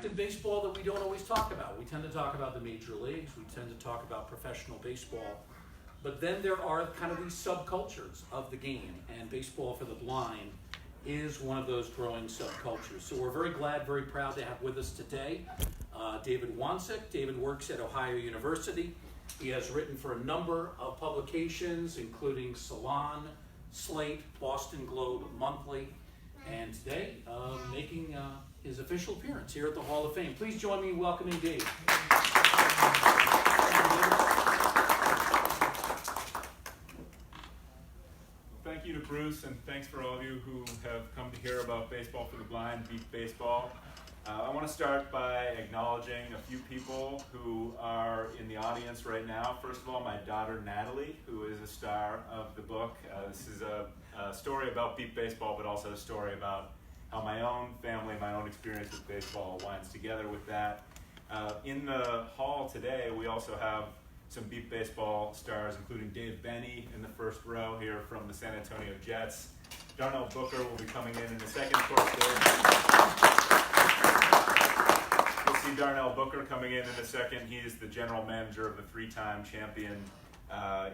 In baseball that we don't always talk about. We tend to talk about the major leagues, we tend to talk about professional baseball, but then there are kind of these subcultures of the game, and baseball for the blind is one of those growing subcultures. So we're very glad, very proud to have with us today David Wanczyk. David works at Ohio University. He has written for a number of publications, including Salon, Slate, Boston Globe Monthly, and today making his official appearance here at the Hall of Fame. Please join me in welcoming Dave. Thank you to Bruce, and thanks for all of you who have come to hear about Baseball for the Blind, Beat Baseball. I want to start by acknowledging a few people who are in the audience right now. First of all, my daughter Natalie, who is a star of the book. This is a story about Beat Baseball, but also a story about how my own family, my own experience with baseball winds together with that. In the hall today, we also have some Beat Baseball stars, including Dave Benny in the first row here from the San Antonio Jets. Darnell Booker will be coming in the second court stage. You'll see Darnell Booker coming in a second. He is the general manager of the three-time champion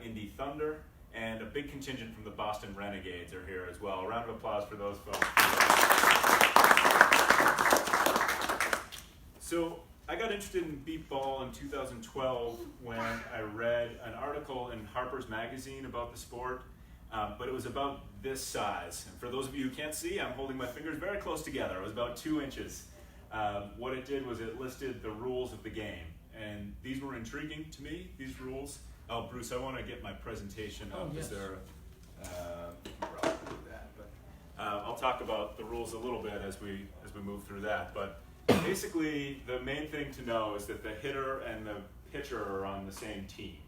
Indy Thunder. And a big contingent from the Boston Renegades are here as well. A round of applause for those folks. So I got interested in beat ball in 2012 when I read an article in Harper's Magazine about the sport, but it was about this size. And for those of you who can't see, I'm holding my fingers very close together. It was about 2 inches. What it did was it listed the rules of the game. And these were intriguing to me, these rules. Oh, Bruce, I want to get my presentation up. Yes. Is there? Probably do that, but I'll talk about the rules a little bit as we move through that. But basically, the main thing to know is that the hitter and the pitcher are on the same team.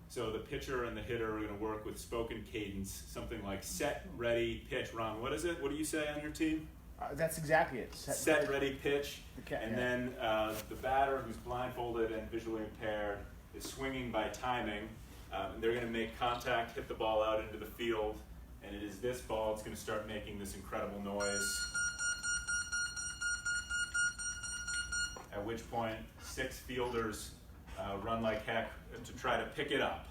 So the pitcher and the hitter are going to work with spoken cadence, something like set, ready, pitch. Ron, what is it? What do you say on your team? That's exactly it. Set, ready, pitch. And then the batter, who's blindfolded and visually impaired, is swinging by timing. They're going to make contact, hit the ball out into the field, and it is this ball that's going to start making this incredible noise. At which point, 6 fielders run like heck to try to pick it up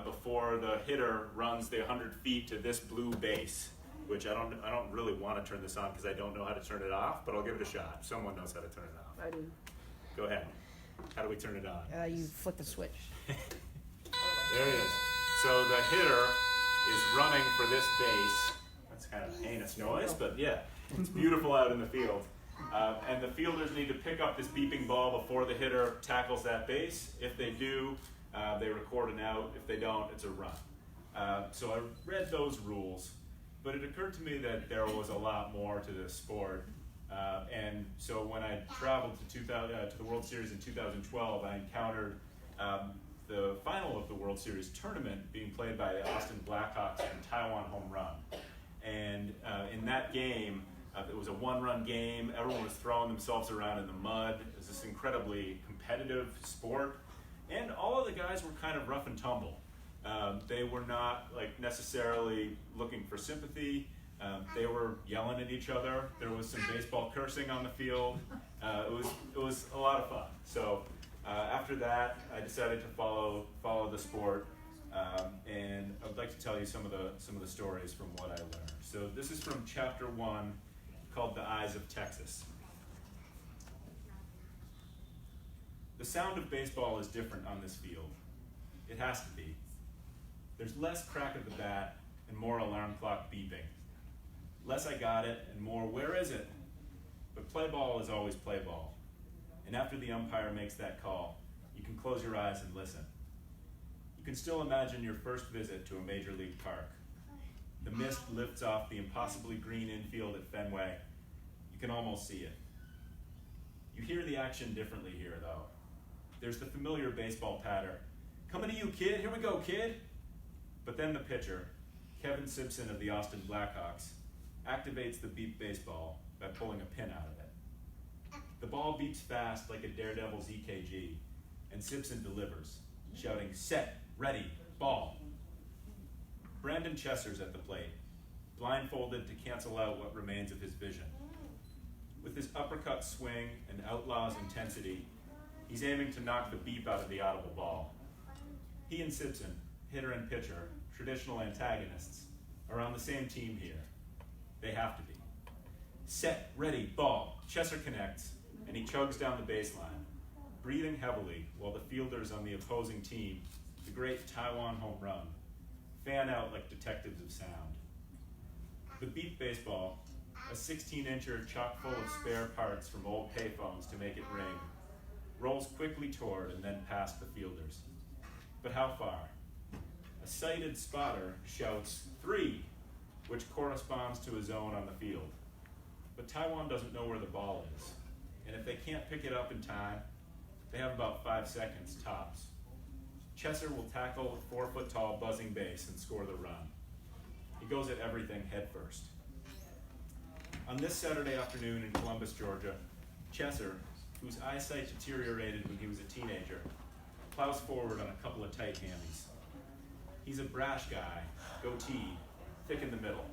before the hitter runs the 100 feet to this blue base, which I don't really want to turn this on because I don't know how to turn it off, but I'll give it a shot. Someone knows how to turn it off. I do. Go ahead. How do we turn it on? You flick the switch. There it is. So the hitter is running for this base. That's kind of a heinous noise, but yeah, it's beautiful out in the field. And the fielders need to pick up this beeping ball before the hitter tackles that base. If they do, they record an out. If they don't, it's a run. So I read those rules, but it occurred to me that there was a lot more to this sport. And so when I traveled to the World Series in 2012, I encountered the final of the World Series tournament being played by the Austin Blackhawks and Taiwan Home Run. And in that game, it was a one-run game. Everyone was throwing themselves around in the mud. It was this incredibly competitive sport. And all of the guys were kind of rough and tumble. They were not necessarily looking for sympathy. They were yelling at each other. There was some baseball cursing on the field. It was a lot of fun. So after that, I decided to follow the sport, and I'd like to tell you some of the stories from what I learned. So this is from chapter 1, called "The Eyes of Texas." The sound of baseball is different on this field. It has to be. There's less crack of the bat and more alarm clock beeping. Less "I got it" and more "where is it?" But play ball is always play ball. And after the umpire makes that call, you can close your eyes and listen. You can still imagine your first visit to a major league park. The mist lifts off the impossibly green infield at Fenway. You can almost see it. You hear the action differently here, though. There's the familiar baseball patter. "Coming to you, kid. Here we go, kid." But then the pitcher, Kevin Simpson of the Austin Blackhawks, activates the beep baseball by pulling a pin out of it. The ball beats fast like a daredevil's EKG, and Simpson delivers, shouting, "Set, ready, ball." Brandon Chesser's at the plate, blindfolded to cancel out what remains of his vision. With his uppercut swing and outlaw's intensity, he's aiming to knock the beep out of the audible ball. He and Simpson, hitter and pitcher, traditional antagonists, are on the same team here. They have to be. Set, ready, ball. Chesser connects, and he chugs down the baseline, breathing heavily while the fielders on the opposing team, the great Taiwan home run, fan out like detectives of sound. The beep baseball, a 16-incher chock full of spare parts from old payphones to make it ring, rolls quickly toward and then past the fielders. But how far? A sighted spotter shouts, 3, which corresponds to a zone on the field. But Taiwan doesn't know where the ball is, and if they can't pick it up in time, they have about 5 seconds tops. Chesser will tackle a 4-foot-tall buzzing base and score the run. He goes at everything head first. On this Saturday afternoon in Columbus, Georgia, Chesser, whose eyesight deteriorated when he was a teenager, plows forward on a couple of tight hammies. He's a brash guy, goatee, thick in the middle.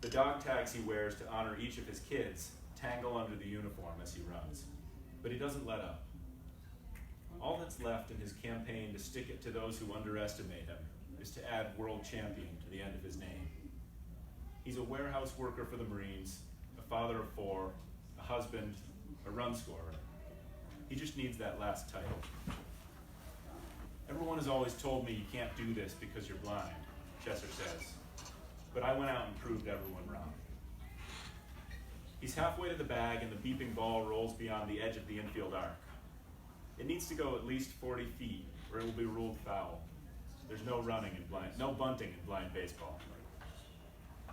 The dog tags he wears to honor each of his kids tangle under the uniform as he runs, but he doesn't let up. All that's left in his campaign to stick it to those who underestimate him is to add world champion to the end of his name. He's a warehouse worker for the Marines, a father of 4, a husband, a run scorer. He just needs that last title. Everyone has always told me you can't do this because you're blind, Chesser says, but I went out and proved everyone wrong. He's halfway to the bag and the beeping ball rolls beyond the edge of the infield arc. It needs to go at least 40 feet or it will be ruled foul. There's no bunting in blind baseball.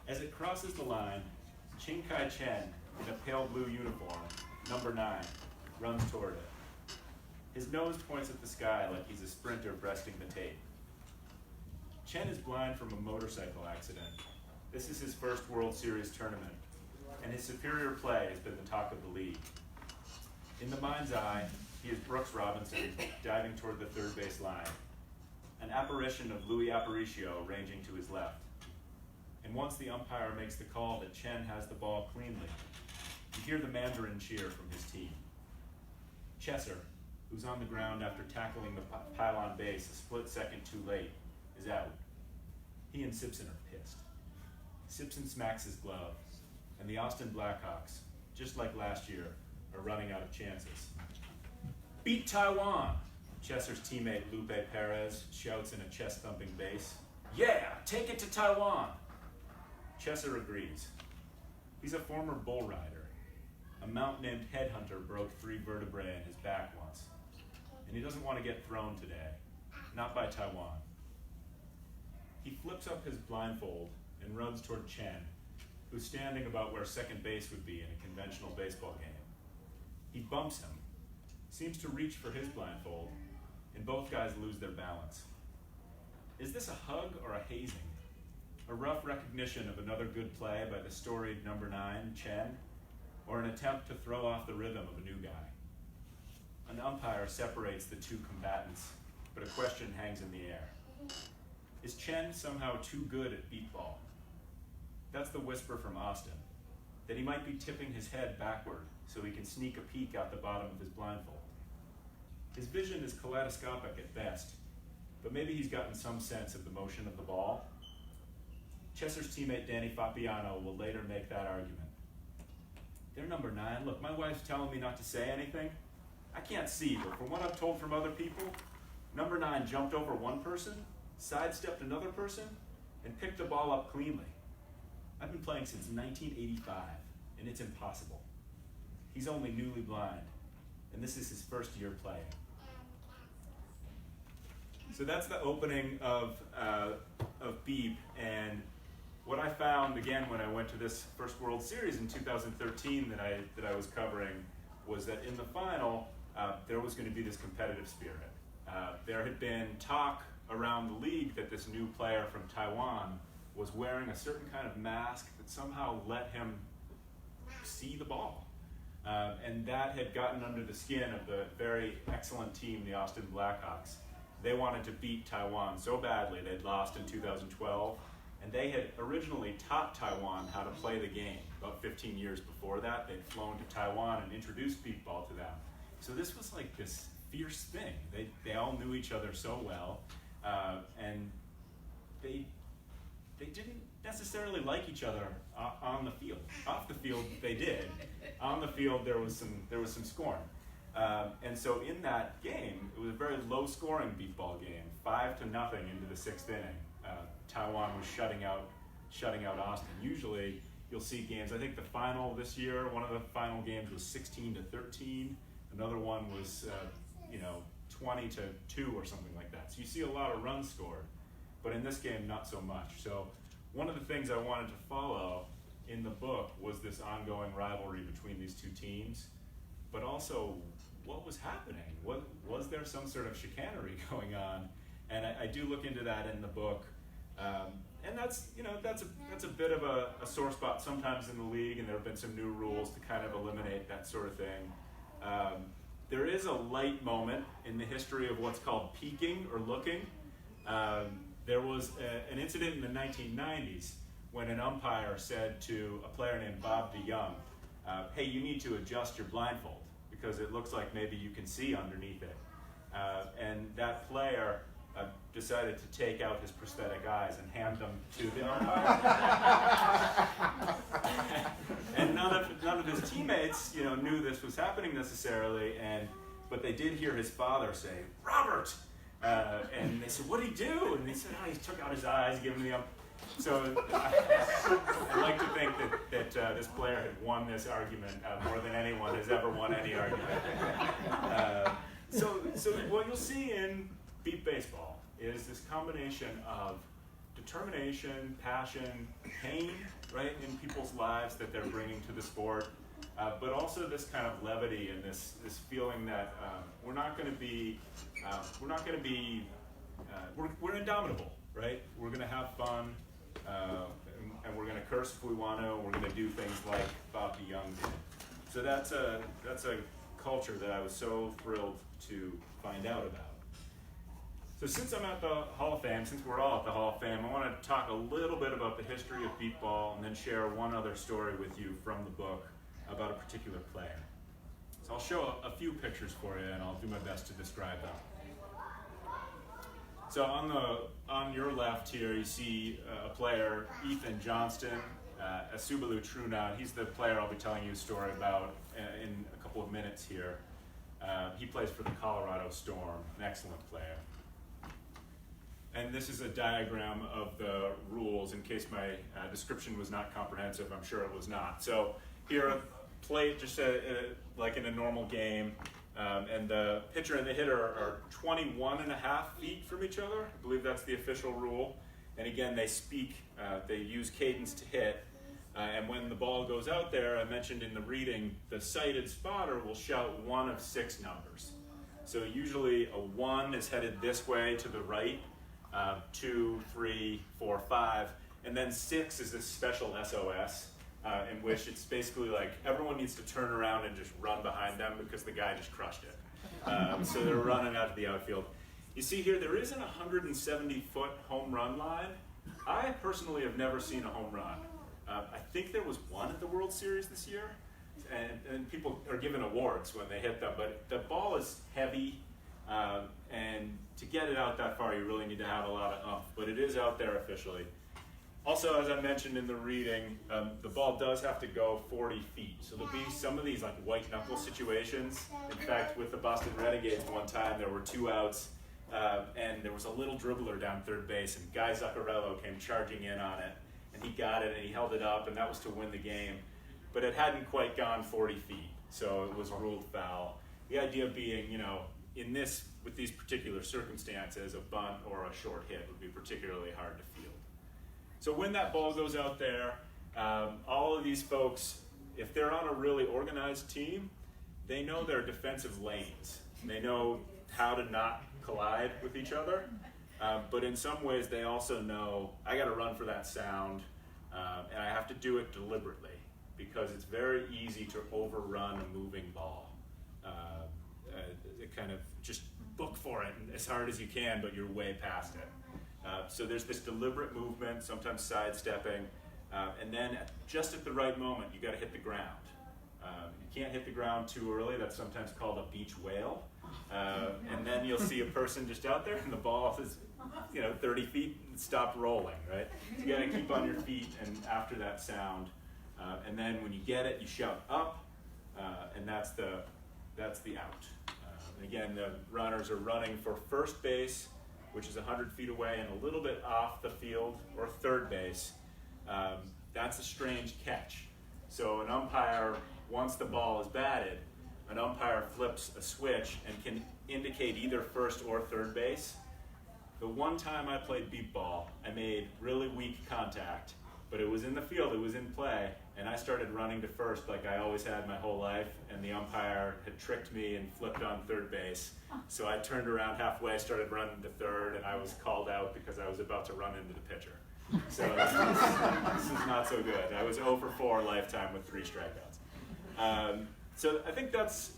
As it crosses the line, Ching Kai Chen, in a pale blue uniform, number 9, runs toward it. His nose points at the sky like he's a sprinter breasting the tape. Chen is blind from a motorcycle accident. This is his first World Series tournament, and his superior play has been the talk of the league. In the mind's eye, he is Brooks Robinson diving toward the third base line, an apparition of Louis Aparicio ranging to his left. And once the umpire makes the call that Chen has the ball cleanly, you hear the Mandarin cheer from his team. Chesser, who's on the ground after tackling the pylon base a split second too late, is out. He and Simpson are pissed. Simpson smacks his glove, and the Austin Blackhawks, just like last year, are running out of chances. Beat Taiwan, Chesser's teammate Lupe Perez shouts in a chest-thumping bass. Yeah, take it to Taiwan. Chesser agrees. He's a former bull rider. A mount named Headhunter broke 3 vertebrae in his back once, and he doesn't want to get thrown today, not by Taiwan. He flips up his blindfold and runs toward Chen, who's standing about where second base would be in a conventional baseball game. He bumps him, seems to reach for his blindfold, and both guys lose their balance. Is this a hug or a hazing? A rough recognition of another good play by the storied number 9, Chen, or an attempt to throw off the rhythm of a new guy? An umpire separates the two combatants, but a question hangs in the air. Is Chen somehow too good at beat ball? That's the whisper from Austin, that he might be tipping his head backward so he can sneak a peek out the bottom of his blindfold. His vision is kaleidoscopic at best, but maybe he's gotten some sense of the motion of the ball. Chesser's teammate Danny Fabiano will later make that argument. They're number 9. Look, my wife's telling me not to say anything. I can't see, but from what I've told from other people, number 9 jumped over one person, sidestepped another person, and picked the ball up cleanly. I've been playing since 1985, and it's impossible. He's only newly blind, and this is his first year playing. So that's the opening of Beep, and what I found, again, when I went to this first World Series in 2013 that I was covering, was that in the final, there was going to be this competitive spirit. There had been talk around the league that this new player from Taiwan was wearing a certain kind of mask that somehow let him see the ball. And that had gotten under the skin of the very excellent team, the Austin Blackhawks. They wanted to beat Taiwan so badly they'd lost in 2012, and they had originally taught Taiwan how to play the game about 15 years before that, they'd flown to Taiwan and introduced beepball to them. So this was like this fierce thing. They all knew each other so well, and they didn't necessarily like each other on the field. Off the field, they did. On the field, there was some scoring. And so in that game, it was a very low-scoring beepball game, 5-0 into the 6th inning. Taiwan was shutting out Austin. Usually, you'll see games. I think the final this year, one of the final games was 16-13. Another one was, 20-2 or something like that. So you see a lot of runs scored, but in this game, not so much. So one of the things I wanted to follow in the book was this ongoing rivalry between these two teams, but also what was happening. Was there some sort of chicanery going on? And I do look into that in the book. And that's a bit of a sore spot sometimes in the league, and there have been some new rules to kind of eliminate that sort of thing. There is a light moment in the history of what's called peeking or looking. There was an incident in the 1990s when an umpire said to a player named Bob DeYoung, hey, you need to adjust your blindfold because it looks like maybe you can see underneath it. And that player decided to take out his prosthetic eyes and hand them to the umpire. And none of his teammates, knew this was happening necessarily, but they did hear his father say, "Robert!" And they said, "What did he do?" And they said, "Oh, he took out his eyes, gave him the So I like to think that this player had won this argument more than anyone has ever won any argument. So what you'll see in beep baseball is this combination of determination, passion, pain, right, in people's lives that they're bringing to the sport, but also this kind of levity and this feeling that we're indomitable, right? We're going to have fun, and we're going to curse if we want to. We're going to do things like Bob DeYoung did. So that's a culture that I was so thrilled to find out about. So since I'm at the Hall of Fame, since we're all at the Hall of Fame, I want to talk a little bit about the history of beepball and then share one other story with you from the book about a particular player. So I'll show a few pictures for you and I'll do my best to describe them. So on your left here, you see a player, Ethan Johnston, a Subaru Truna. He's the player I'll be telling you a story about in a couple of minutes here. He plays for the Colorado Storm, an excellent player. And this is a diagram of the rules in case my description was not comprehensive. I'm sure it was not. So here, play just like in a normal game. And the pitcher and the hitter are 21.5 feet from each other. I believe that's the official rule. And again, they use cadence to hit. And when the ball goes out there, I mentioned in the reading, the sighted spotter will shout one of 6 numbers. So usually a 1 is headed this way to the right, 2, 3, 4, 5, and then 6 is this special SOS. In which it's basically like everyone needs to turn around and just run behind them because the guy just crushed it. So they're running out to the outfield. You see here, there isn't a 170-foot home run line. I personally have never seen a home run. I think there was one at the World Series this year, and people are given awards when they hit them, but the ball is heavy, and to get it out that far, you really need to have a lot of oomph, but it is out there officially. Also, as I mentioned in the reading, the ball does have to go 40 feet. So there'll be some of these like white knuckle situations. In fact, with the Boston Renegades one time, there were 2 outs, and there was a little dribbler down third base, and Guy Zuccarello came charging in on it, and he got it, and he held it up, and that was to win the game. But it hadn't quite gone 40 feet, so it was ruled foul. The idea being, with these particular circumstances, a bunt or a short hit would be particularly hard to field. So when that ball goes out there, all of these folks, if they're on a really organized team, they know their defensive lanes. They know how to not collide with each other. But in some ways, they also know, I got to run for that sound, and I have to do it deliberately because it's very easy to overrun a moving ball. Kind of just book for it as hard as you can, but you're way past it. So there's this deliberate movement, sometimes sidestepping, And then just at the right moment, you got to hit the ground. You can't hit the ground too early. That's sometimes called a beach whale. And then you'll see a person just out there, and the ball is 30 feet and stopped rolling, right? So you got to keep on your feet, and after that sound, and then when you get it, you shout up, and that's the out. And again, the runners are running for first base, which is 100 feet away and a little bit off the field, or third base. That's a strange catch. So an umpire, once the ball is batted, an umpire flips a switch and can indicate either first or third base. The one time I played beep ball, I made really weak contact, but it was in the field, it was in play, and I started running to first like I always had my whole life, and the umpire had tricked me and flipped on third base. So I turned around halfway, started running to third, and I was called out because I was about to run into the pitcher. So this is not so good. I was 0 for 4 lifetime with 3 strikeouts. So I think that's,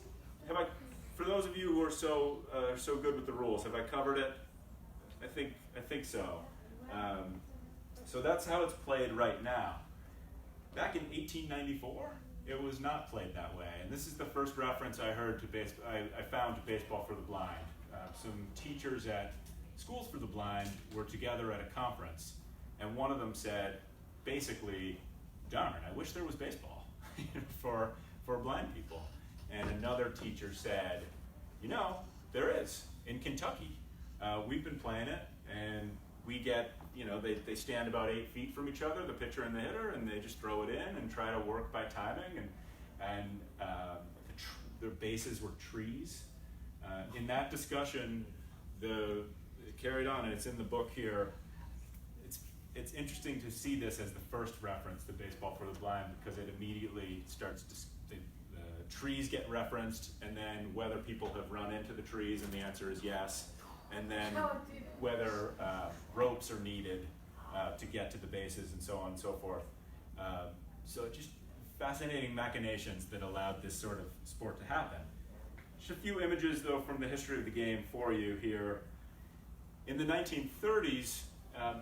for those of you who are so good with the rules, have I covered it? I think so. So that's how it's played right now. Back in 1894, it was not played that way, and this is the first reference I heard to I found to baseball for the blind. Some teachers at Schools for the Blind were together at a conference, and one of them said, basically, darn, I wish there was baseball for blind people. And another teacher said, there is in Kentucky. We've been playing it, and we get, they stand about 8 feet from each other, the pitcher and the hitter, and they just throw it in and try to work by timing, and their bases were trees. In that discussion, it carried on, and it's in the book here. It's interesting to see this as the first reference to baseball for the blind, because it immediately starts the trees get referenced, and then whether people have run into the trees, and the answer is yes, and then whether ropes are needed to get to the bases, and so on and so forth. So just fascinating machinations that allowed this sort of sport to happen. Just a few images, though, from the history of the game for you here. In the 1930s,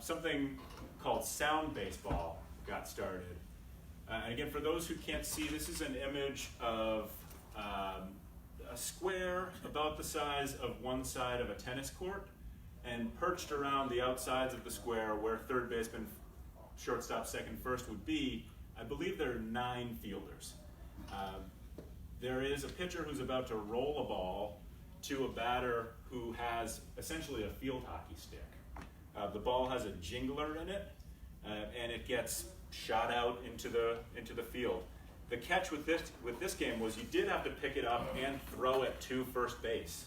something called sound baseball got started. And again, for those who can't see, this is an image of a square about the size of one side of a tennis court, and perched around the outsides of the square where third baseman, shortstop, second, first would be, I believe there are 9 fielders. There is a pitcher who's about to roll a ball to a batter who has essentially a field hockey stick. The ball has a jingler in it, and it gets shot out into the field. The catch with this game was you did have to pick it up and throw it to first base.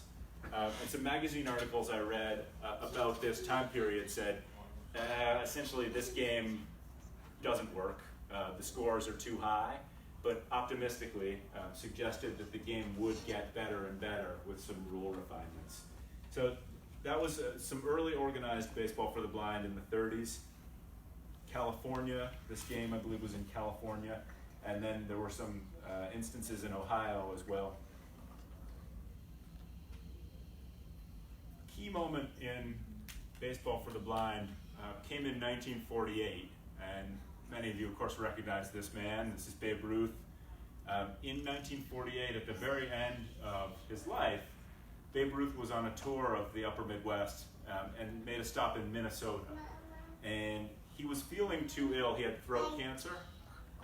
And some magazine articles I read about this time period said, essentially this game doesn't work. The scores are too high, but optimistically suggested that the game would get better and better with some rule refinements. So that was some early organized baseball for the blind in the 30s. California, this game I believe was in California, and then there were some instances in Ohio as well. Key moment in baseball for the blind came in 1948, and many of you of course recognize this man. This is Babe Ruth. In 1948, at the very end of his life, Babe Ruth was on a tour of the upper Midwest and made a stop in Minnesota. And he was feeling too ill. He had throat cancer.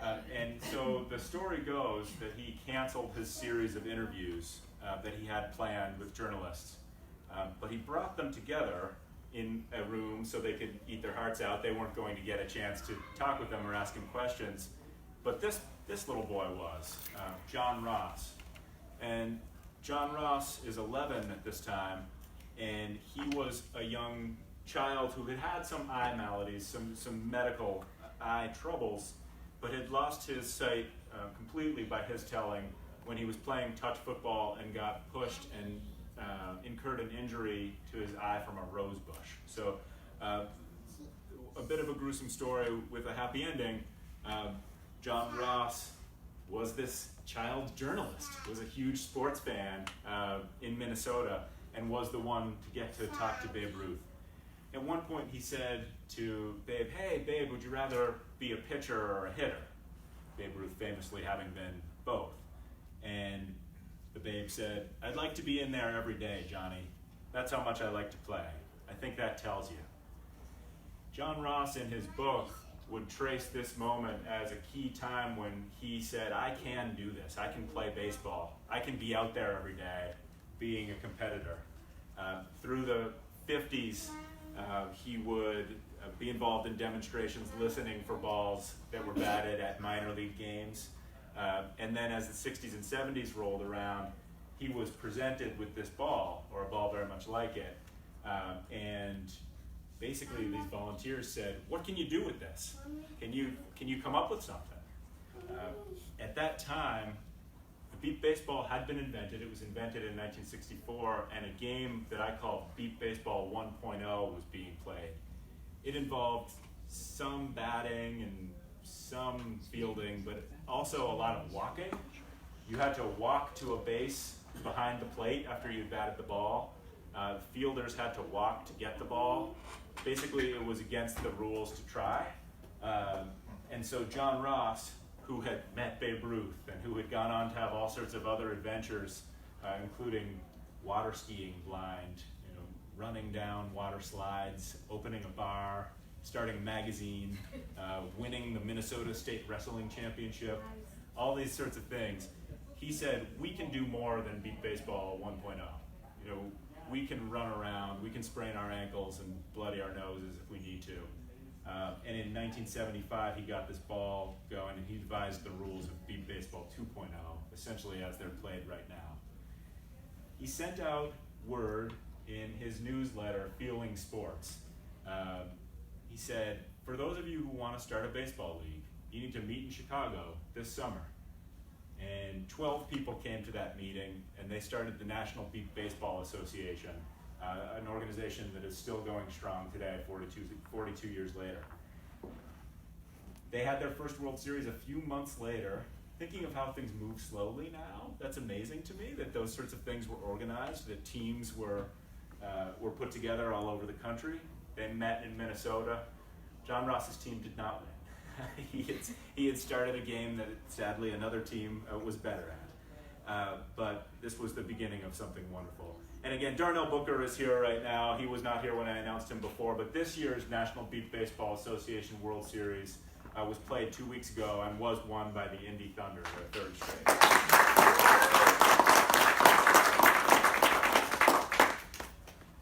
And so the story goes that he canceled his series of interviews that he had planned with journalists. But he brought them together in a room so they could eat their hearts out. They weren't going to get a chance to talk with them or ask him questions. But this little boy was, John Ross. And John Ross is 11 at this time, and he was a young child who had had some eye maladies, some medical eye troubles, but had lost his sight completely by his telling when he was playing touch football and got pushed and incurred an injury to his eye from a rose bush. So a bit of a gruesome story with a happy ending. John Ross was this child journalist, was a huge sports fan in Minnesota, and was the one to get to talk to Babe Ruth. At one point he said to Babe, "Hey Babe, would you rather be a pitcher or a hitter?" Babe Ruth famously having been both. And the Babe said, "I'd like to be in there every day, Johnny. That's how much I like to play. I think that tells you." John Ross in his book would trace this moment as a key time when he said, "I can do this. I can play baseball. I can be out there every day being a competitor." Through the 50s, he would be involved in demonstrations, listening for balls that were batted at minor league games. And then as the 60s and 70s rolled around, he was presented with this ball, or a ball very much like it. And basically these volunteers said, "What can you do with this? Can you come up with something?" At that time, the beep baseball had been invented. It was invented in 1964, and a game that I call Beep Baseball 1.0 was being played. It involved some batting and some fielding, but also a lot of walking. You had to walk to a base behind the plate after you batted the ball. Fielders had to walk to get the ball. Basically, it was against the rules to try. And so John Ross, who had met Babe Ruth and who had gone on to have all sorts of other adventures, including water skiing blind, running down water slides, opening a bar, starting a magazine, winning the Minnesota State Wrestling Championship, all these sorts of things. He said, "We can do more than Beep Baseball 1.0. We can run around, we can sprain our ankles and bloody our noses if we need to." And in 1975, he got this ball going, and he devised the rules of Beep Baseball 2.0, essentially as they're played right now. He sent out word in his newsletter, Feeling Sports. He said, "For those of you who want to start a baseball league, you need to meet in Chicago this summer." And 12 people came to that meeting, and they started the National Beep Baseball Association, an organization that is still going strong today, 42 years later. They had their first World Series a few months later. Thinking of how things move slowly now, that's amazing to me, that those sorts of things were organized, that teams were put together all over the country. They met in Minnesota. John Ross's team did not win. He had started a game that sadly another team was better at. But this was the beginning of something wonderful. And again, Darnell Booker is here right now. He was not here when I announced him before, but this year's National Beep Baseball Association World Series was played 2 weeks ago and was won by the Indy Thunder, their third straight.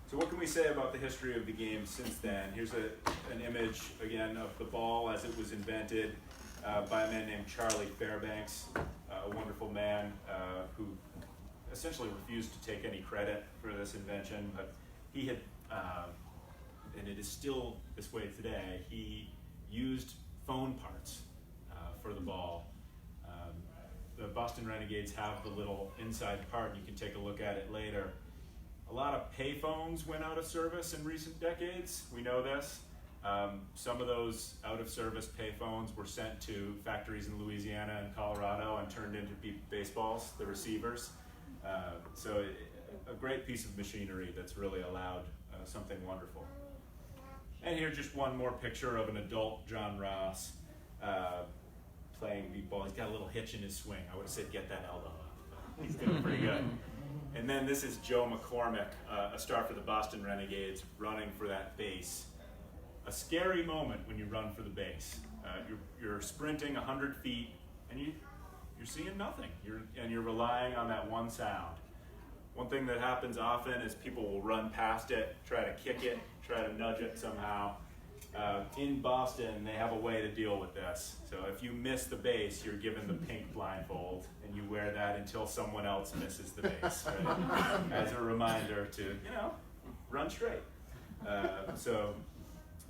So what can we say about the history of the game since then? Here's an image, again, of the ball as it was invented by a man named Charlie Fairbanks, a wonderful man who essentially refused to take any credit for this invention, but he had, and it is still this way today, he used phone parts for the ball. The Boston Renegades have the little inside part, and you can take a look at it later. A lot of payphones went out of service in recent decades. We know this. Some of those out-of-service payphones were sent to factories in Louisiana and Colorado and turned into beep baseballs, the receivers. So a great piece of machinery that's really allowed something wonderful. And here's just one more picture of an adult John Ross playing beep ball. He's got a little hitch in his swing. I would have said get that elbow up, but he's doing pretty good. And then this is Joe McCormick, a star for the Boston Renegades, running for that base. A scary moment when you run for the base. You're sprinting 100 feet, and you're seeing nothing. You're relying on that one sound. One thing that happens often is people will run past it, try to kick it, try to nudge it somehow. In Boston, they have a way to deal with this. So if you miss the base, you're given the pink blindfold, and you wear that until someone else misses the base, right? As a reminder to, run straight. So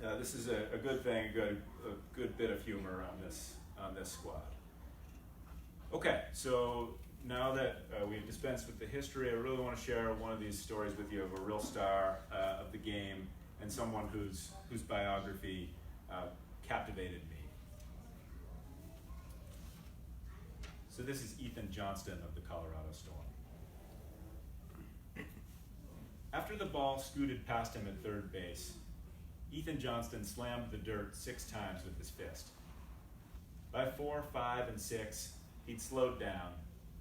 this is a good thing, a good bit of humor on this squad. Okay, so now that we've dispensed with the history, I really want to share one of these stories with you of a real star of the game and someone whose biography captivated me. So this is Ethan Johnston of the Colorado Storm. After the ball scooted past him at third base, Ethan Johnston slammed the dirt 6 times with his fist. By 4, 5, and 6, he'd slowed down,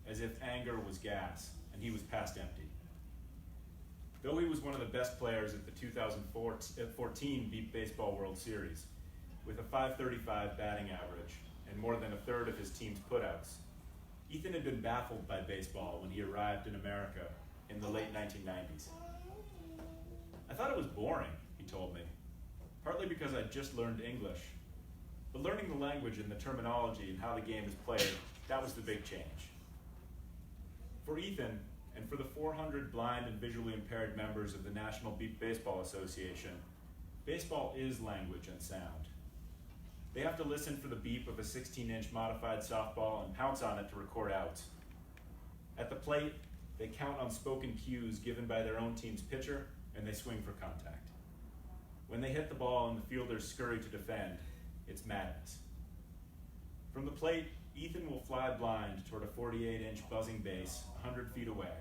as if anger was gas, and he was past empty. Though he was one of the best players at the 2014 Beep Baseball World Series, with a .535 batting average and more than a third of his team's putouts, Ethan had been baffled by baseball when he arrived in America in the late 1990s. I thought it was boring, he told me, partly because I'd just learned English. But learning the language and the terminology and how the game is played, that was the big change. For Ethan, and for the 400 blind and visually impaired members of the National Beep Baseball Association, baseball is language and sound. They have to listen for the beep of a 16-inch modified softball and pounce on it to record outs. At the plate, they count on spoken cues given by their own team's pitcher, and they swing for contact. When they hit the ball and the fielders scurry to defend, it's madness. From the plate, Ethan will fly blind toward a 48-inch buzzing base 100 feet away,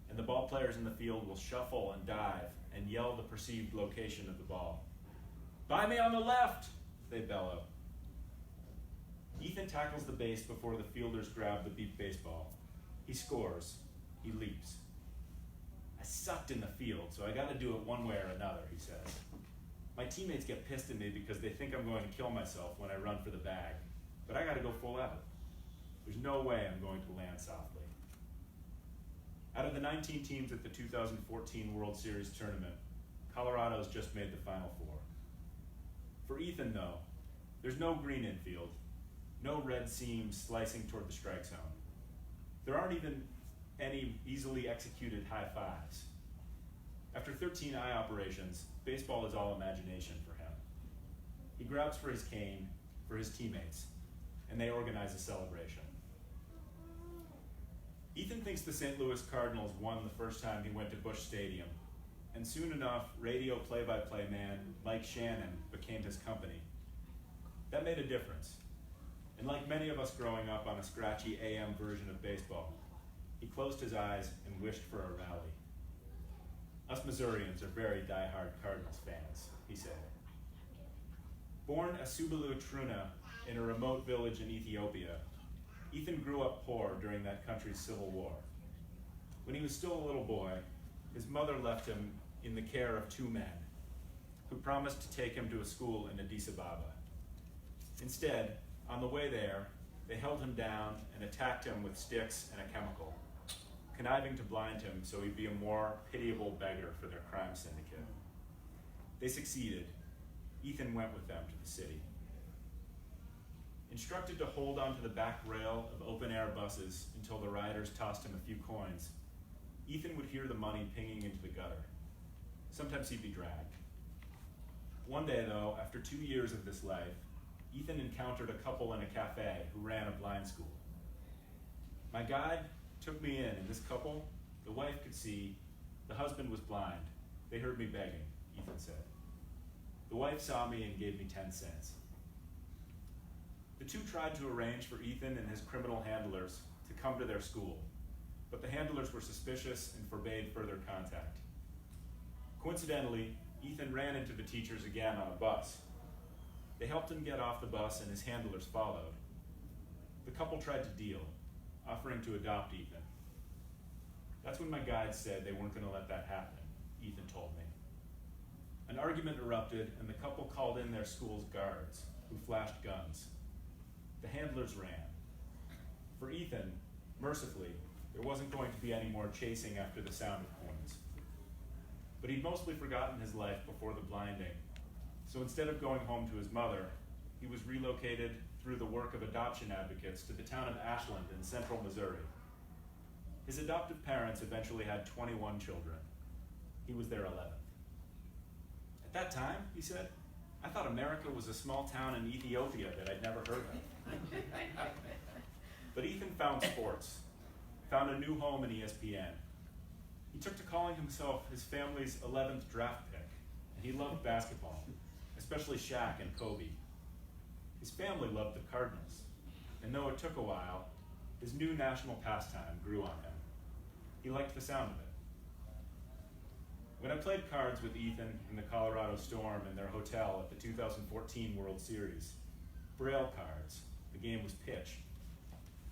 and the ball players in the field will shuffle and dive and yell the perceived location of the ball. "By me on the left!" they bellow. Ethan tackles the base before the fielders grab the beep baseball. He scores. He leaps. "I sucked in the field, so I got to do it one way or another," he says. "My teammates get pissed at me because they think I'm going to kill myself when I run for the bag, but I got to go full out. There's no way I'm going to land softly." Out of the 19 teams at the 2014 World Series tournament, Colorado's just made the Final Four. For Ethan, though, there's no green infield, no red seams slicing toward the strike zone. There aren't even any easily executed high fives. After 13 eye operations, baseball is all imagination for him. He grabs for his cane, for his teammates, and they organize a celebration. Ethan thinks the St. Louis Cardinals won the first time he went to Busch Stadium, and soon enough, radio play-by-play man Mike Shannon became his company. That made a difference. And like many of us growing up on a scratchy AM version of baseball, he closed his eyes and wished for a rally. "Us Missourians are very die-hard Cardinals fans," he said. Born a Subalu Truna in a remote village in Ethiopia, Ethan grew up poor during that country's civil war. When he was still a little boy, his mother left him in the care of 2 men who promised to take him to a school in Addis Ababa. Instead, on the way there, they held him down and attacked him with sticks and a chemical, conniving to blind him so he'd be a more pitiable beggar for their crime syndicate. They succeeded. Ethan went with them to the city. Instructed to hold onto the back rail of open-air buses until the riders tossed him a few coins, Ethan would hear the money pinging into the gutter. Sometimes he'd be dragged. One day, though, after 2 years of this life, Ethan encountered a couple in a cafe who ran a blind school. "My guide took me in, and this couple, the wife could see, the husband was blind. They heard me begging," Ethan said. "The wife saw me and gave me 10 cents. The two tried to arrange for Ethan and his criminal handlers to come to their school, but the handlers were suspicious and forbade further contact. Coincidentally, Ethan ran into the teachers again on a bus. They helped him get off the bus and his handlers followed. The couple tried to deal, offering to adopt Ethan. That's when my guides said they weren't going to let that happen, Ethan told me. An argument erupted and the couple called in their school's guards, who flashed guns. The handlers ran. For Ethan, mercifully, there wasn't going to be any more chasing after the sound of coins. But he'd mostly forgotten his life before the blinding, so instead of going home to his mother, he was relocated through the work of adoption advocates to the town of Ashland in central Missouri. His adoptive parents eventually had 21 children. He was their 11th. At that time, he said, I thought America was a small town in Ethiopia that I'd never heard of. But Ethan found sports, found a new home in ESPN. He took to calling himself his family's 11th draft pick, and he loved basketball, especially Shaq and Kobe. His family loved the Cardinals, and though it took a while, his new national pastime grew on him. He liked the sound of it. When I played cards with Ethan and the Colorado Storm in their hotel at the 2014 World Series, Braille cards, the game was pitch,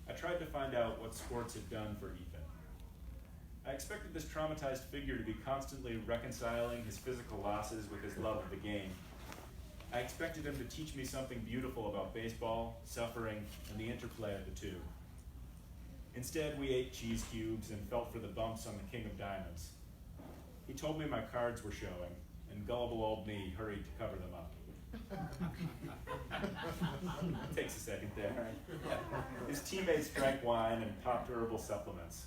I tried to find out what sports had done for Ethan. I expected this traumatized figure to be constantly reconciling his physical losses with his love of the game. I expected him to teach me something beautiful about baseball, suffering, and the interplay of the two. Instead, we ate cheese cubes and felt for the bumps on the King of Diamonds. He told me my cards were showing, and gullible old me hurried to cover them up. Takes a second there. His teammates drank wine and popped herbal supplements.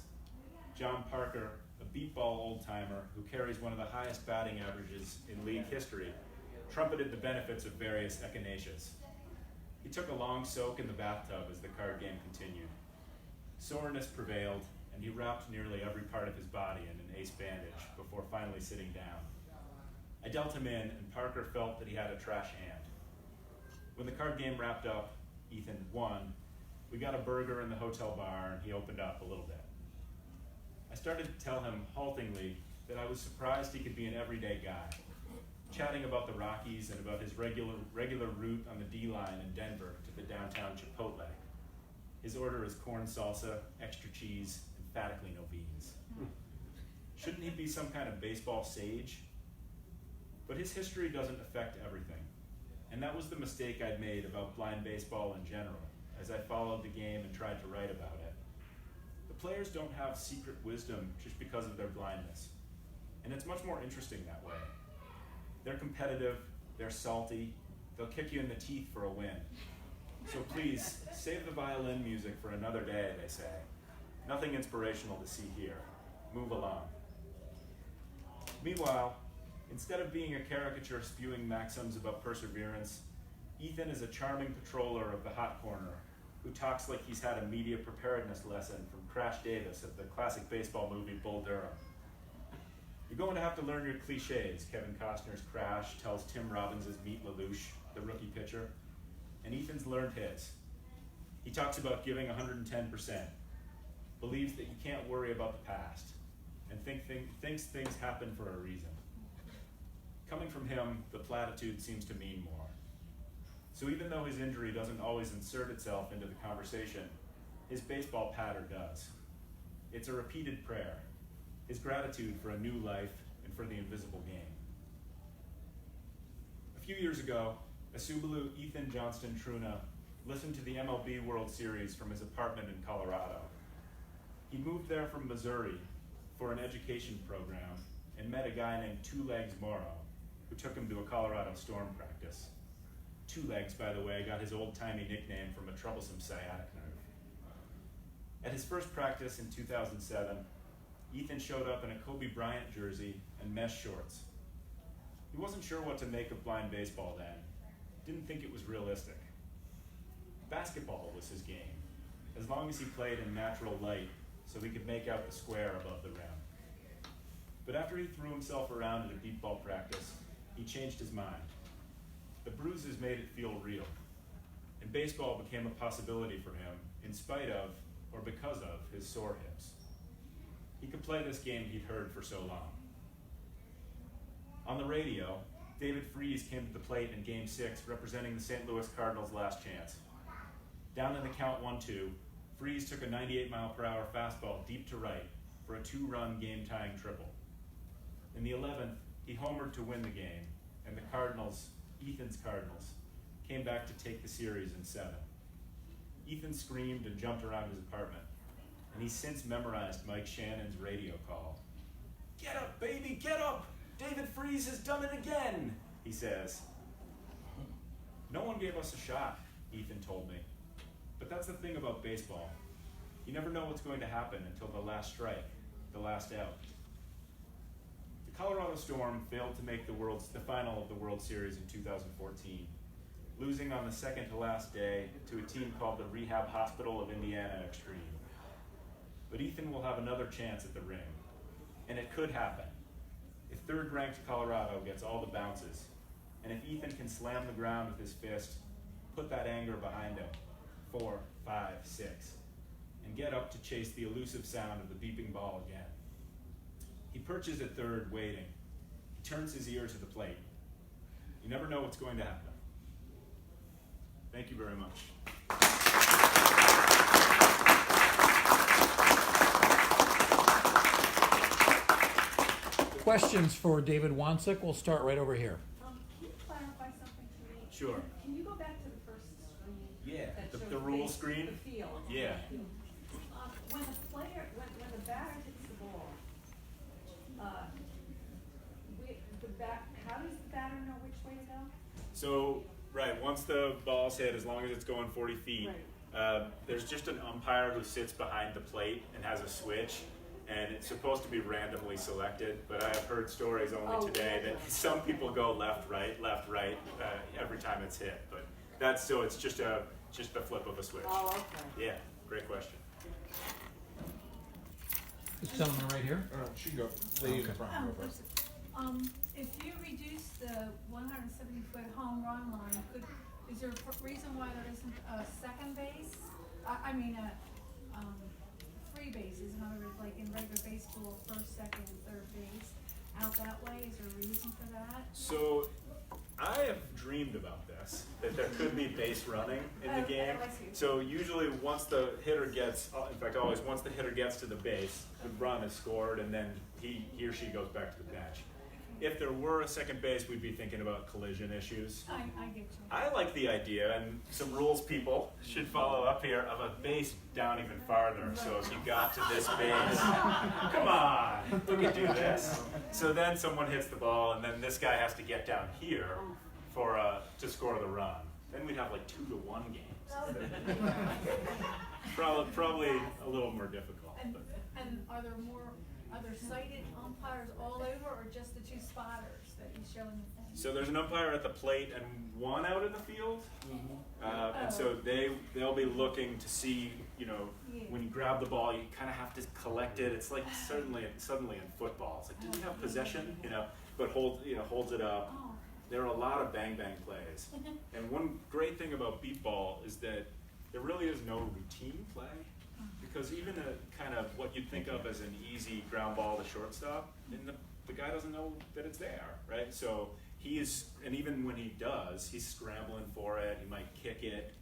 John Parker, a beatball old-timer who carries one of the highest batting averages in league history, trumpeted the benefits of various echinaceas. He took a long soak in the bathtub as the card game continued. Soreness prevailed, and he wrapped nearly every part of his body in an ace bandage before finally sitting down. I dealt him in, and Parker felt that he had a trash hand. When the card game wrapped up, Ethan won. We got a burger in the hotel bar, and he opened up a little bit. I started to tell him haltingly that I was surprised he could be an everyday guy, chatting about the Rockies and about his regular route on the D-line in Denver to the downtown Chipotle. His order is corn salsa, extra cheese, emphatically no beans. Shouldn't he be some kind of baseball sage? But his history doesn't affect everything. And that was the mistake I'd made about blind baseball in general, as I followed the game and tried to write about it. The players don't have secret wisdom just because of their blindness. And it's much more interesting that way. They're competitive, they're salty, they'll kick you in the teeth for a win. So please, save the violin music for another day, they say. Nothing inspirational to see here. Move along. Meanwhile, instead of being a caricature spewing maxims about perseverance, Ethan is a charming patroller of the hot corner who talks like he's had a media preparedness lesson from Crash Davis of the classic baseball movie Bull Durham. You're going to have to learn your cliches, Kevin Costner's Crash tells Tim Robbins' Meet LaLouche, the rookie pitcher, and Ethan's learned his. He talks about giving 110%, believes that you can't worry about the past, and thinks things happen for a reason. Coming from him, the platitude seems to mean more. So even though his injury doesn't always insert itself into the conversation, his baseball patter does. It's a repeated prayer, his gratitude for a new life and for the invisible game. A few years ago, Asubelu Ethan Johnston Truna listened to the MLB World Series from his apartment in Colorado. He moved there from Missouri for an education program and met a guy named Two Legs Morrow, who took him to a Colorado Storm practice. Two Legs, by the way, got his old-timey nickname from a troublesome sciatic nerve. At his first practice in 2007, Ethan showed up in a Kobe Bryant jersey and mesh shorts. He wasn't sure what to make of blind baseball then. Didn't think it was realistic. Basketball was his game, as long as he played in natural light so he could make out the square above the rim. But after he threw himself around at a deep ball practice, he changed his mind. The bruises made it feel real, and baseball became a possibility for him in spite of, or because of, his sore hips. He could play this game he'd heard for so long. On the radio, David Freese came to the plate in Game 6, representing the St. Louis Cardinals' last chance. Down in the count 1-2, Freese took a 98-mile-per-hour fastball deep to right for a 2-run game-tying triple. In the 11th, he homered to win the game, and the Cardinals, Ethan's Cardinals, came back to take the series in 7. Ethan screamed and jumped around his apartment, and he's since memorized Mike Shannon's radio call. "Get up, baby, get up! David Freese has done it again," he says. "No one gave us a shot," Ethan told me. But that's the thing about baseball. You never know what's going to happen until the last strike, the last out. The Colorado Storm failed to make the final of the World Series in 2014, losing on the second to last day to a team called the Rehab Hospital of Indiana Extreme. But Ethan will have another chance at the ring, and it could happen. If third-ranked Colorado gets all the bounces, and if Ethan can slam the ground with his fist, put that anger behind him, 4, 5, 6, and get up to chase the elusive sound of the beeping ball again. He perches at third, waiting, he turns his ear to the plate. You never know what's going to happen. Thank you very much. Questions for David Wanczyk? We'll start right over here. Can you clarify something to me? Sure. Can you go back to the first screen? Yeah, that the showed rule the screen? The field. Yeah. When the batter hits the ball, how does the batter know which way to go? So, right, once the ball's hit, as long as it's going 40 feet, there's just an umpire who sits behind the plate and has a switch, and it's supposed to be randomly selected, but I have heard stories only today that some people go left, right, every time it's hit, but that's, so it's just the flip of a switch. Oh, okay. Yeah, great question. This gentleman right here. She go. Lady in the front. Go first. If you reduce the 170-foot home run line, is there a reason why there isn't a second base? Three bases. In other words, like in regular baseball, first, second, and third base, out that way. Is there a reason for that? So, I have dreamed about this, that there could be base running in the game. So usually once the hitter gets, in fact always once the hitter gets to the base, the run is scored and then he or she goes back to the bench. If there were a second base, we'd be thinking about collision issues. I get you. I like the idea, and some rules people should follow up here, of a base down even farther. So if you got to this base, come on, we can do this. So then someone hits the ball, and then this guy has to get down here to score the run. Then we'd have like 2-to-1 games. Probably a little more difficult. And are there sighted umpires all over, or just the two spotters that he's showing the thing? So there's an umpire at the plate and one out in the field, and so they'll be looking to see, when you grab the ball, you kind of have to collect it. It's like suddenly in football, it's like, do you have possession? But holds it up. Oh. There are a lot of bang plays, and one great thing about beat ball is that there really is no routine play. Because even a kind of what you'd think of as an easy ground ball to shortstop, and the guy doesn't know that it's there, right? So and even when he does, he's scrambling for it, he might kick it.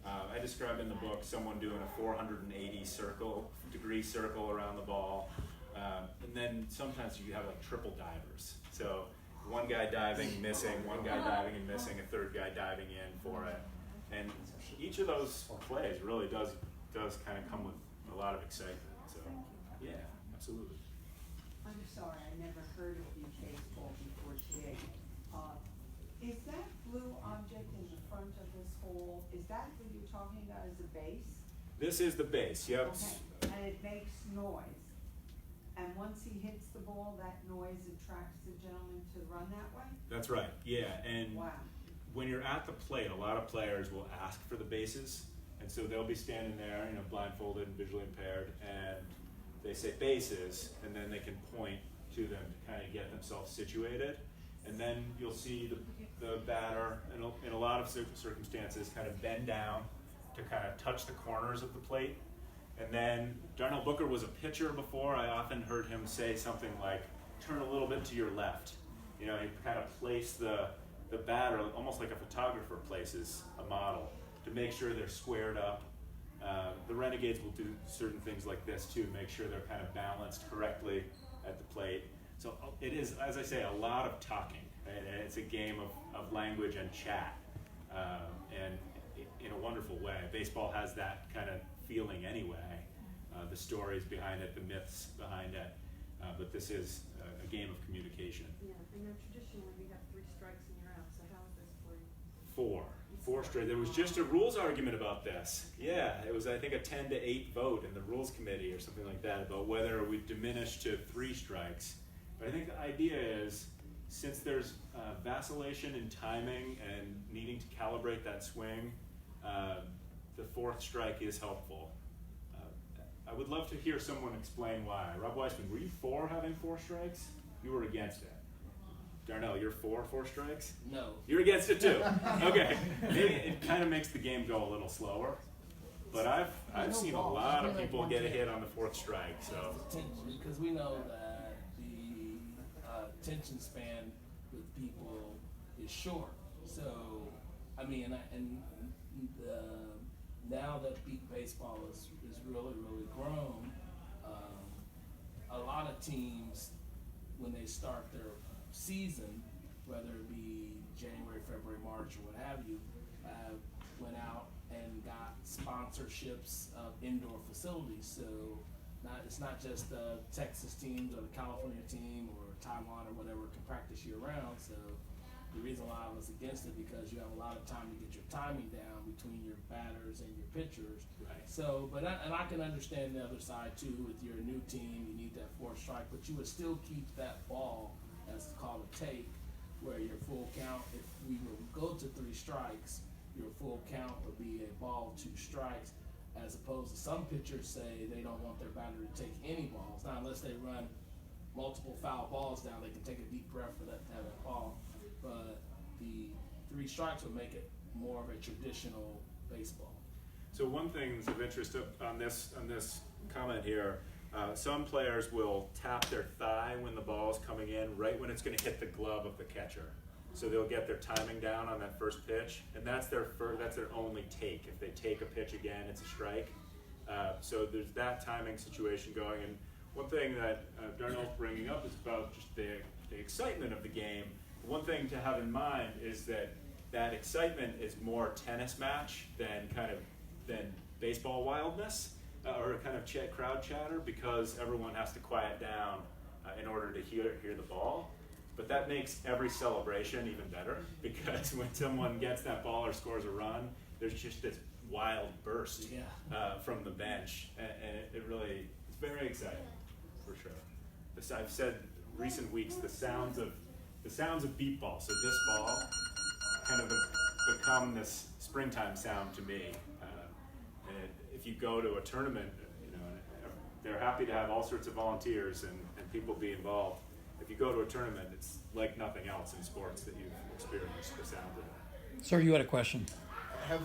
I describe in the book someone doing a 480-degree circle around the ball. And then sometimes you have like triple divers. So one guy diving, missing, one guy diving and missing, a third guy diving in for it. And each of those plays really does kind of come with a lot of excitement. So, yeah, absolutely. I'm sorry, I never heard of you baseball before today. Is that blue object in the front of this hole, is that what you're talking about as a base? This is the base, yep. Okay, and it makes noise. And once he hits the ball, that noise attracts the gentleman to run that way? That's right, yeah. And wow. When you're at the plate, a lot of players will ask for the bases. And so they'll be standing there, blindfolded and visually impaired, and they say bases, and then they can point to them to kind of get themselves situated. And then you'll see the batter, in a lot of circumstances, kind of bend down to kind of touch the corners of the plate. And then Darnell Booker was a pitcher before. I often heard him say something like, turn a little bit to your left. He kind of placed the batter, almost like a photographer places a model, to make sure they're squared up. The Renegades will do certain things like this too, make sure they're kind of balanced correctly at the plate. So it is, as I say, a lot of talking. Right? And it's a game of language and chat, and in a wonderful way. Baseball has that kind of feeling anyway, the stories behind it, the myths behind it, but this is a game of communication. Yeah, I know traditionally we have 3 strikes and you're out, so how is this for you? 4 straight. There was just a rules argument about this. Yeah, it was, I think, a 10-8 vote in the rules committee or something like that about whether we diminish to 3 strikes. But I think the idea is, since there's vacillation in timing and needing to calibrate that swing, the 4th strike is helpful. I would love to hear someone explain why. Rob Weissman, were you for having 4 strikes? You were against it. Darnell, you're for 4 strikes? No. You're against it too? Okay. Maybe it kind of makes the game go a little slower. But I've seen a lot of people get a hit on the 4th strike. So Because we know that the attention span with people is short. So, I mean, now that beat baseball is really, really grown, a lot of teams, when they start their season, whether it be January, February, March, or what have you, went out and got sponsorships of indoor facilities. So it's not just the Texas teams or the California team or Taiwan or whatever can practice year round. So the reason why I was against it, because you have a lot of time to get your timing down between your batters and your pitchers. Right. So, and I can understand the other side too. With your new team, you need that fourth strike, but you would still keep that ball, as it's called a take, where your full count, if we would go to 3 strikes, your full count would be a ball, 2 strikes, as opposed to some pitchers say they don't want their batter to take any balls. Now, unless they run multiple foul balls down, they can take a deep breath for that to have that ball. But the 3 strikes would make it more of a traditional baseball. So one thing that's of interest on this comment here, some players will tap their thigh when the ball's coming in, right when it's going to hit the glove of the catcher. So they'll get their timing down on that first pitch, and that's their only take. If they take a pitch again, it's a strike. So there's that timing situation going. And one thing that Darnell's bringing up is about just the excitement of the game. One thing to have in mind is that excitement is more tennis match than baseball wildness or kind of crowd chatter, because everyone has to quiet down in order to hear the ball. But that makes every celebration even better, because when someone gets that ball or scores a run, there's just this wild burst from the bench, and it's very exciting for sure. I've said recent weeks the sounds of beat ball. So this ball kind of become this springtime sound to me. And if you go to a tournament, they're happy to have all sorts of volunteers and people be involved. If you go to a tournament, it's like nothing else in sports that you've experienced the sound of. Sir, you had a question. Has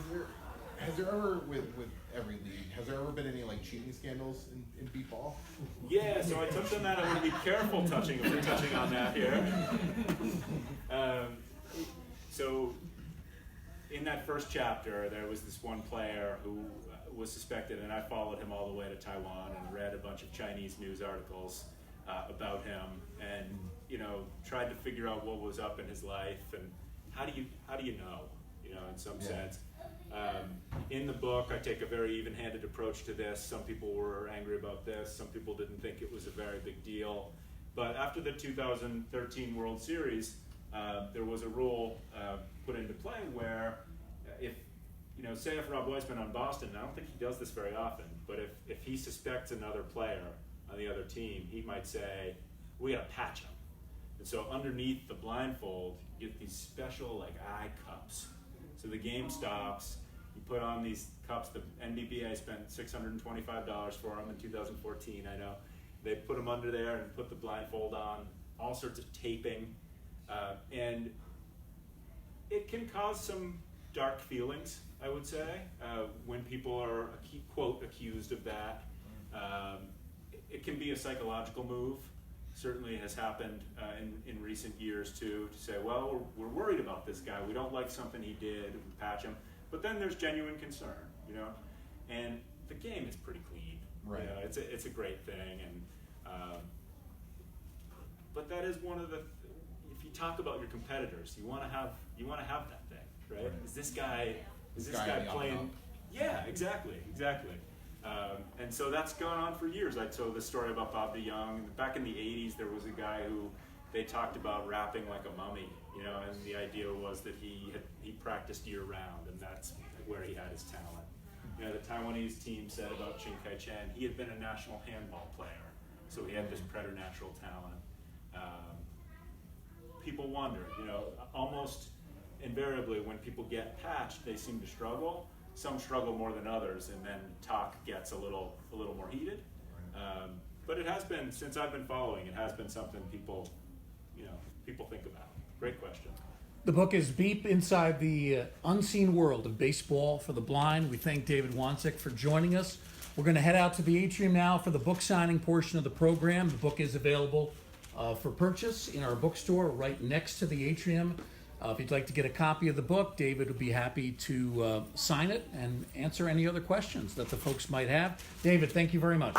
there ever, with every league, has there ever been any cheating scandals in beat ball? Yeah, so I touched on that. I'm going to be careful touching on that here. So in that first chapter, there was this one player who was suspected, and I followed him all the way to Taiwan and read a bunch of Chinese news articles about him, and tried to figure out what was up in his life, and how do you know, in some sense. In the book, I take a very even-handed approach to this. Some people were angry about this. Some people didn't think it was a very big deal. But after the 2013 World Series, there was a rule put into play where say if Rob Weissman on Boston, I don't think he does this very often, but if he suspects another player on the other team, he might say, we gotta patch him. And so underneath the blindfold, you get these special eye cups. So the game stops, you put on these cups. The NBBA spent $625 for them in 2014, I know. They put them under there and put the blindfold on, all sorts of taping. And it can cause some dark feelings, I would say, when people are, quote, accused of that. It can be a psychological move. Certainly has happened in recent years too, to say, well, we're worried about this guy. We don't like something he did. We patch him. But then there's genuine concern, and the game is pretty clean. Right. It's a great thing, and but that is one of the. If you talk about your competitors, you want to have that thing, right? Right. Is this guy playing? Yeah, exactly. And so that's gone on for years. I told the story about Bob DeYoung. Back in the 80s, there was a guy who they talked about rapping like a mummy, and the idea was that he practiced year round, and that's where he had his talent. The Taiwanese team said about Chiang Kai-shek, he had been a national handball player, so he had this preternatural talent. People wonder, almost invariably when people get patched, they seem to struggle. Some struggle more than others, and then talk gets a little more heated. But it has been, since I've been following, it has been something people think about. Great question. The book is Beep Inside the Unseen World of Baseball for the Blind. We thank David Wanczyk for joining us. We're going to head out to the atrium now for the book signing portion of the program. The book is available for purchase in our bookstore right next to the atrium. If you'd like to get a copy of the book, David would be happy to sign it and answer any other questions that the folks might have. David, thank you very much.